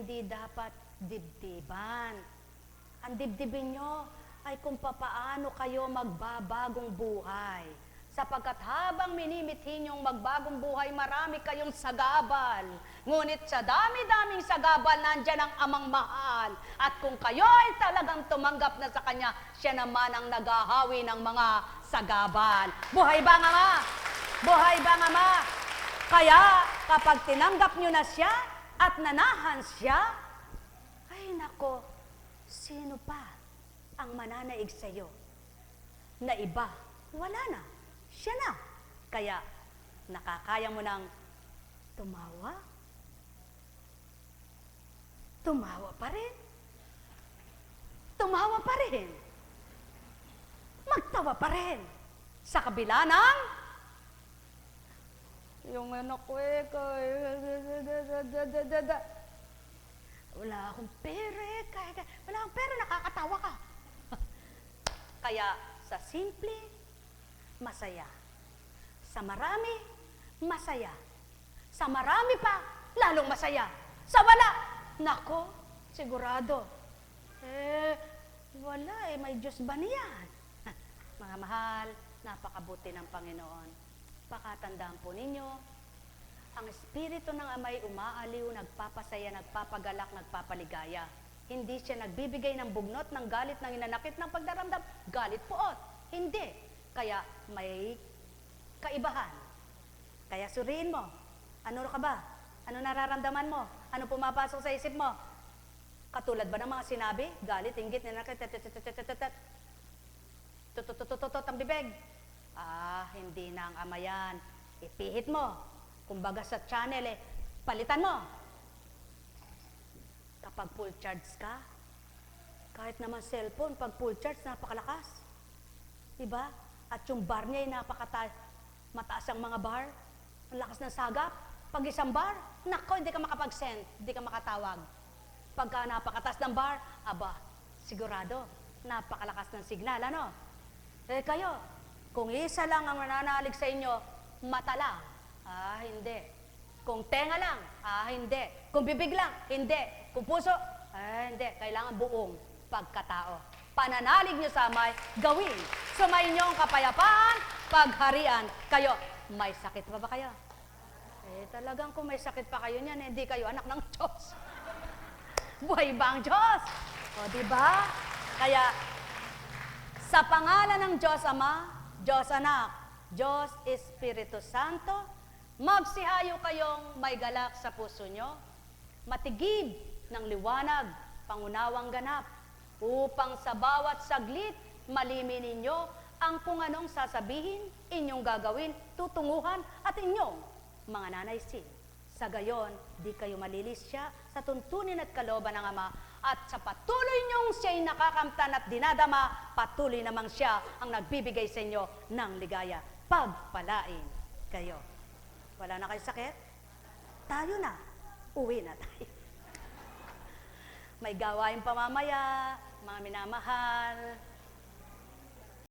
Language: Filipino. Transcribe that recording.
hindi dapat dibdiban. Ang dibdibin nyo ay kung papaano kayo magbabagong buhay. Sapagkat habang minimithi niyong magbagong buhay, marami kayong sagabal. Ngunit sa dami-daming sagabal, nandyan ang amang mahal. At kung kayo ay talagang tumanggap na sa Kanya, siya naman ang naghahawi ng mga sagabal. Buhay ba ang Ama? Buhay ba ang Ama? Kaya kapag tinanggap nyo na siya at nanahan siya, ay nako, sino pa ang mananaig sa iyo? Na iba, wala na. Siya na. Kaya, nakakaya mo nang tumawa? Tumawa pa rin. Tumawa pa rin. Magtawa pa rin. Sa kabila ng yung anak ko wala akong pera, wala akong pera, nakakatawa ka. Kaya, sa simple, masaya. Sa marami, masaya. Sa marami pa, lalong masaya. Sa wala, nako, sigurado. Wala may Diyos ba niyan? Mga mahal, napakabuti ng Panginoon. Pakatandaan po ninyo, ang Espiritu ng Ama'y umaaliw, nagpapasaya, nagpapagalak, nagpapaligaya. Hindi siya nagbibigay ng bugnot, ng galit, ng hinanakit, ng pagdaramdam. Galit poot. Hindi. Kaya may kaibahan. Kaya suriin mo. Ano ka ba? Ano nararamdaman mo? Ano pumapasok sa isip mo? Katulad ba ng mga sinabi? Galit, inggit, ninakit, tutututututot ang bibig. Hindi na ang Ama yan. Ipihit mo. Kumbaga sa channel, palitan mo. Kapag full charge ka, kahit naman cellphone, pag full charge, napakalakas. Diba? At yung bar niya ay mataas ang mga bar. Ang lakas ng sagap. Pag isang bar, nako, hindi ka makapag-send, hindi ka makatawag. Pagka napakataas ng bar, aba, sigurado, napakalakas ng signal, ano? Kayo, kung isa lang ang mananalig sa inyo, mata lang, hindi. Kung tenga lang, hindi. Kung bibig lang, hindi. Kung puso, hindi. Kailangan buong pagkatao. Pananalig nyo sa Amay, gawin. Sumayin nyo ang kapayapaan, pagharian. Kayo, may sakit pa ba kayo? Talagang kung may sakit pa kayo niyan, hindi kayo anak ng Diyos. Buhay ba ang Diyos? O, diba? Kaya, sa pangalan ng Diyos Ama, Diyos Anak, Diyos Espiritu Santo, magsihayo kayong may galak sa puso nyo, matigib ng liwanag, pangunawang ganap, upang sa bawat saglit, malimin ninyo ang kung anong sasabihin, inyong gagawin, tutunguhan, at inyong mga nanaysin. Sa gayon, di kayo malilisya sa tuntunin at kalooban ng Ama, at sa patuloy niyong siya'y nakakamtan at dinadama, patuloy namang siya ang nagbibigay sa inyo ng ligaya. Pagpalain kayo. Wala na kayo sakit? Tayo na. Uwi na tayo. May gawain pa mamaya, mga minamahal.